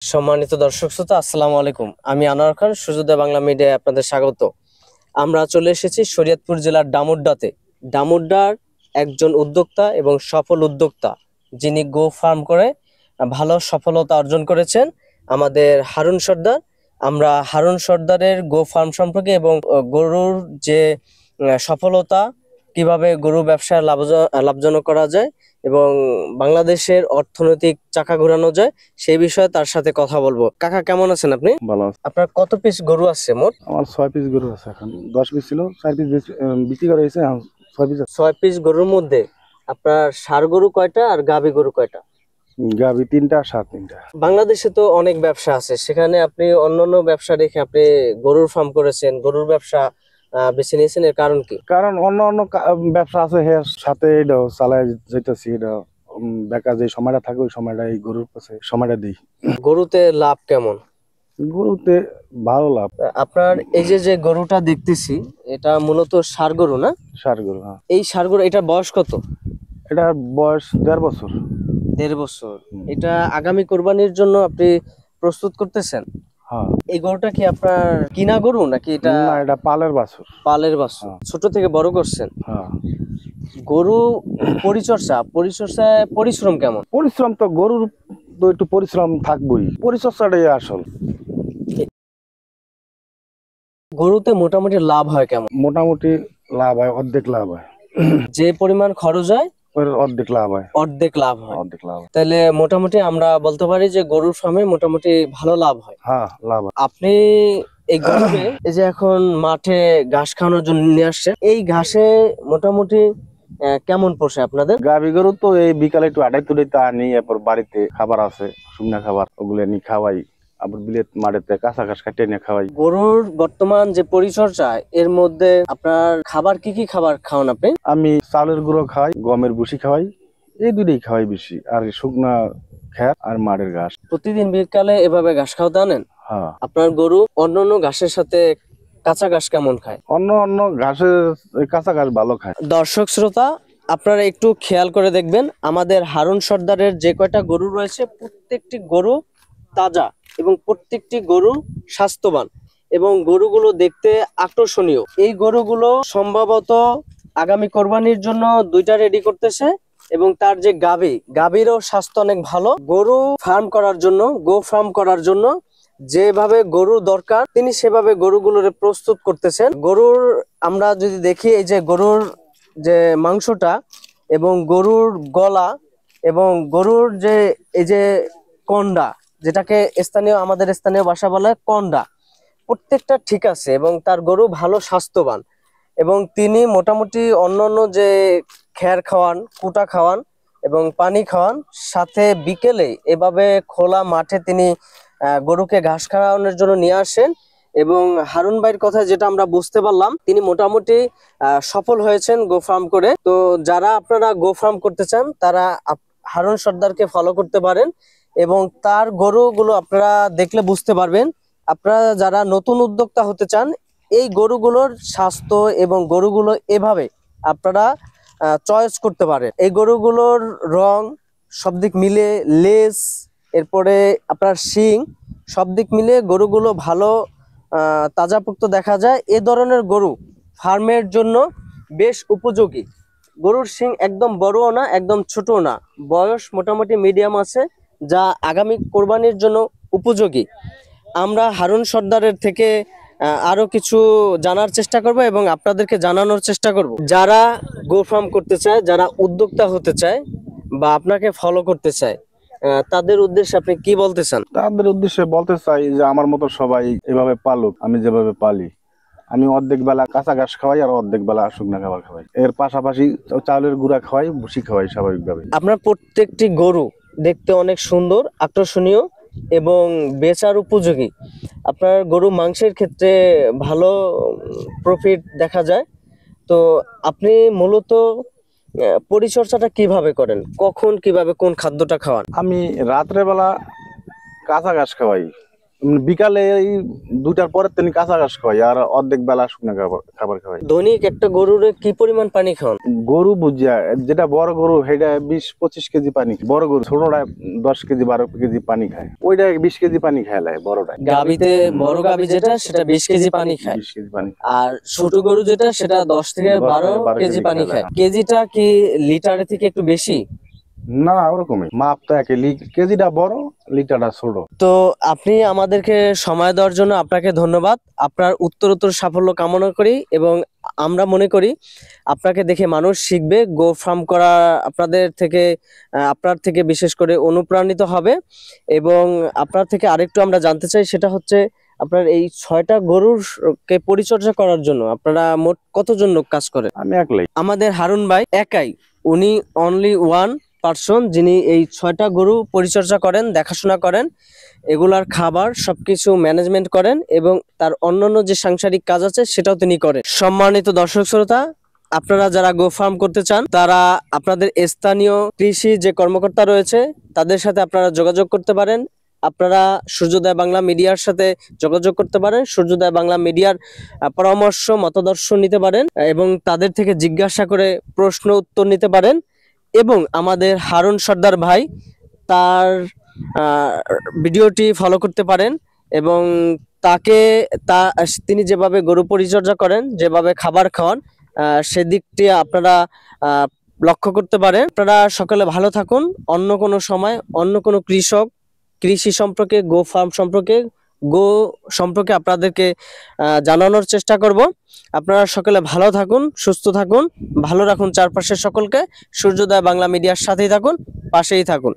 সম্মানিত দর্শক শ্রোতা, আসসালামু আলাইকুম। আমি আনোয়ার খান, সুযোদয় বাংলা মিডিয়ায় আপনাদের স্বাগত। আমরা চলে এসেছি শরীয়তপুর জেলার ডামুড্ডাতে। ডামুড্ডার একজন উদ্যোক্তা এবং সফল উদ্যোক্তা, যিনি গো ফার্ম করে ভালো সফলতা অর্জন করেছেন, আমাদের হারুন সর্দার। আমরা হারুন সর্দারের গো ফার্ম সম্পর্কে এবং গরুর যে সফলতা, কিভাবে গরু ব্যবসায় লাভজনক করা যায় এবং বাংলাদেশের অর্থনৈতিক চাকা ঘোরানো যায়, সেই বিষয়ে তার সাথে কথা বলবো। কাকা, কেমন আছেন আপনি? ভালো আছে। আপনার কত পিস গরু আছে মোট? আমার 6 পিস গরু আছে, এখন 10 পিস ছিল, 4 পিস বিক্রি করা হয়েছে, এখন 6 পিস আছে। 6 পিস গরুর মধ্যে আপনার ষাঁড় গরু কয়টা আর গাভী গরু কয়টা? গাভী 3টা, ষাঁড় 3টা। বাংলাদেশে তো অনেক ব্যবসা আছে, সেখানে আপনি অন্যান্য ব্যবসা রেখে আপনি গরুর ফার্ম করেছেন, গরুর ব্যবসা বেছে নিয়েছেন, এর কারণ কি? কারণ অন্য অন্য ব্যবসা আছে, এর সাথে এটাও চালায় যেতেছি। এটা বেকার যে সময়টা থাকে, ওই সময়টা এই গরুর পাশে সময়টা দিই। গরুতে লাভ কেমন? গরুতে ভালো লাভ। আপনার এই যে গরুটা দেখতেছি, এটা মূলত ষাঁড় গরু না? ষাঁড় গরু, হ্যাঁ। এই ষাঁড় গরু, এটার বয়স কত? এটার বয়স 1.5 বছর। 1.5 বছর। এটা আগামী কোরবানির জন্য আপনি প্রস্তুত করতেছেন? হ্যাঁ। এই গরুটা কি আপনার কিনা গরু নাকি এটা? না, এটা পালের বাছুর। পালের বাছুর। হ্যাঁ। ছোট থেকে বড় করছেন? হ্যাঁ। গরু পরিচর্যায় পরিশ্রম কেমন? পরিশ্রম তো গরুর তো একটু পরিশ্রম থাকবেই, পরিচর্যাটাই আসল। গরুতে মোটামুটি লাভ হয় কেমন? মোটামুটি লাভ হয়, অর্ধেক লাভ হয়। যে পরিমাণ খরচ হয় ওর অর্ধেক লাভ হয়। অর্ধেক লাভ হয়। অর্ধেক লাভ হয়। তাহলে মোটামুটি আমরা বলতে পারি যে গরুর ফার্মে মোটামুটি ভালো লাভ হয়। হ্যাঁ, লাভ হয়। আপনি এই গরুকে এই যে এখন মাঠে ঘাস খাওয়ানোর জন্য নিয়ে আসছেন, এই ঘাসে মোটামুটি কেমন পোষায় আপনাদের? গাভী গরু তো এই বিকালে একটু আটাই তুড়াইতে আনি, এরপর বাড়িতে খাবার আছে, শুকনা খাবার, ওগুলো নিয়ে খাওয়াই। আবার বিলেত মাঠেতে কাঁচা ঘাস কাটিয়ে নিয়ে খাওয়াই। গরুর বর্তমান যে পরিচর্যা, এর মধ্যে আপনার খাবার কি কি খাবার খাওয়ান আপনি? আমি চালের গুঁড়ো খাওয়াই, গমের ভুসি খাওয়াই, এই দুটোই খাওয়াই বেশি। আর শুকনা খ্যাত আর মাঠের ঘাস। প্রতিদিন বিকালে এভাবে ঘাস খাওয়াতে আনেন? হ্যাঁ। আপনার গরু অন্যান্য ঘাসের সাথে কাঁচা ঘাস কেমন খায়? অন্য অন্য ঘাসের কাঁচা ঘাস ভালো খায়। দর্শক শ্রোতা, আপনারা একটু খেয়াল করে দেখবেন, আমাদের হারুন সর্দারের যে কয়টা গরু রয়েছে, প্রত্যেকটি গরু তাজা এবং প্রত্যেকটি গরু স্বাস্থ্যবান এবং গরুগুলো দেখতে আকর্ষণীয়। এই গরুগুলো সম্ভবত আগামী কোরবানির জন্য 2টা রেডি করতেছে এবং তার যে গাভীরও স্বাস্থ্য অনেক ভালো। গরু ফার্ম করার জন্য, গো ফার্ম করার জন্য যেভাবে গরু দরকার, তিনি সেভাবে গরুগুলোর প্রস্তুত করতেছেন। গরুর আমরা যদি দেখি, এই যে গরুর যে মাংসটা এবং গরুর গলা এবং গরুর যে এই যে কন্ডা, যেটাকে আমাদের স্থানীয় ভাষা বলে কন্ডা, প্রত্যেকটা ঠিক আছে এবং তার গরু ভালো স্বাস্থ্যবান। এবং তিনি মোটামুটি অন্যান্য যে খ্যার খাওয়ান, কুটা খাওয়ান এবং পানি খাওয়ান, সাথে বিকেলে এভাবে খোলা মাঠে তিনি গরুকে ঘাস খাওয়ানোর জন্য নিয়ে আসেন। এবং হারুন ভাইয়ের কথা যেটা আমরা বুঝতে পারলাম, তিনি মোটামুটি সফল হয়েছেন গো ফার্ম করে। তো যারা আপনারা গো ফার্ম করতে চান, তারা হারুন সর্দারকে ফলো করতে পারেন এবং তার গরুগুলো আপনারা দেখলে বুঝতে পারবেন। আপনারা যারা নতুন উদ্যোক্তা হতে চান, এই গরুগুলোর স্বাস্থ্য এবং গরুগুলো এভাবে আপনারা চয়েস করতে পারেন। এই গরুগুলোর রং সব দিক মিলে, লেজ, এরপরে আপনার শিং, সব দিক মিলে গরুগুলো ভালো তাজাপুক্ত দেখা যায়। এ ধরনের গরু ফার্মের জন্য বেশ উপযোগী। গরুর শিং একদম বড়ও না, একদম ছোটও না, বয়স মোটামুটি মিডিয়াম আছে, যা আগামী কোরবানির জন্য উপযোগী। আমরা হারুন সর্দারের থেকে আরো কিছু জানার চেষ্টা করব এবং আপনাদেরকে জানানোর চেষ্টা করব। যারা গো ফার্ম করতে চায়, যারা উদ্যোক্তা হতে চায় বা আপনাকে ফলো করতে চায়, তাদের উদ্দেশ্যে আপনি কি বলতে চান? তাদের উদ্দেশ্যে বলতে চাই যে আমার মতো সবাই এভাবে পালুক, আমি যেভাবে পালি। আমি অর্ধেক বেলা কাঁচা ঘাস খাওয়াই আর অর্ধেক বেলা শুকনা খাবার খাওয়াই। এর পাশাপাশি চাউলের গুঁড়া খাওয়াই, ভুসি খাওয়াই স্বাভাবিকভাবে। আপনার প্রত্যেকটি গরু দেখতে অনেক সুন্দর, আকর্ষণীয় এবং বেচার উপযোগী। আপনার গরু মাংসের ক্ষেত্রে ভালো প্রফিট দেখা যায়। তো আপনি মূলত পরিচর্যাটা কিভাবে করেন, কখন কিভাবে কোন খাদ্যটা খাওয়ান? আমি রাত্রে বেলা কাঁচা ঘাস খাওয়াই, বিকালে এই 2টার পরে তিনি কাঁচা ঘাস খাওয়াই, আর অর্ধেক বেলা শুকনো খাবার খাওয়াই। দৈনিক একটা গরুর কি পরিমাণ পানি খাওয়ান? গরু বুঝিয়া, যেটা বড় গরু সেটা 20-25 কেজি পানি, বড় গরু ছোটটা 10 কেজি 12 কেজি পানি খায়, ওইটা 20 কেজি পানি খায় বড়টা। গাবিতে বড় গাবি যেটা সেটা 20 কেজি পানি খায়, 20 কেজি পানি। আর ছোট গরু যেটা সেটা 10 থেকে 12 কেজি পানি খায়। কেজিটা কি লিটারের থেকে একটু বেশি? না, ওরকমই মাপ তো একই, কেজিটা বড়, লিটারটা ছোট। তো আপনি আমাদেরকে সময় দেওয়ার জন্য আপনাকে ধন্যবাদ। আপনার উত্তরোত্তর সাফল্য কামনা করি, এবং আমরা মনে করি আপনাকে দেখে মানুষ শিখবে, গো ফার্ম করা আপনার থেকে বিশেষ করে অনুপ্রাণিত হবে। এবং আপনার থেকে আরেকটু আমরা জানতে চাই, সেটা হচ্ছে আপনার এই 6টা গরুকে পরিচর্যা করার জন্য আপনারা মোট কতজন লোক কাজ করে? আমি একলাই। আমাদের হারুন ভাই একাই, উনি অনলি ওয়ান পার্সন যিনি এই 6টা গরু পরিচর্যা করেন, দেখাশোনা করেন, এগুলার খাবার সবকিছু ম্যানেজমেন্ট করেন, এবং তার অন্যান্য যে সাংসারিক কাজ আছে সেটাও তিনি করেন। সম্মানিত দর্শক শ্রোতা, আপনারা যারা গো ফার্ম করতে চান, তারা আপনাদের স্থানীয় কৃষি যে কর্মকর্তা রয়েছে তাদের সাথে আপনারা যোগাযোগ করতে পারেন। আপনারা সূর্যোদয় বাংলা মিডিয়ার সাথে যোগাযোগ করতে পারেন, সূর্যোদয় বাংলা মিডিয়ার পরামর্শ মতাদর্শ নিতে পারেন, এবং তাদের থেকে জিজ্ঞাসা করে প্রশ্ন উত্তর নিতে পারেন। এবং আমাদের হারুন সর্দার ভাই, তার ভিডিওটি ফলো করতে পারেন, এবং তিনি যেভাবে গরু পরিচর্যা করেন, যেভাবে খাবার খাওয়ান, সেদিকটি আপনারা লক্ষ্য করতে পারেন। আপনারা সকলে ভালো থাকুন। অন্য কোনো সময় অন্য কোনো কৃষি সম্পর্কে, গো ফার্ম সম্পর্কে, গো সম্পর্কে আপনাদেরকে জানানোর চেষ্টা করব। আপনারা সকলে ভালো থাকুন, সুস্থ থাকুন, ভালো রাখুন চারপাশের সকলকে। সূর্যোদয় বাংলা মিডিয়ার সাথেই থাকুন, পাশেই থাকুন।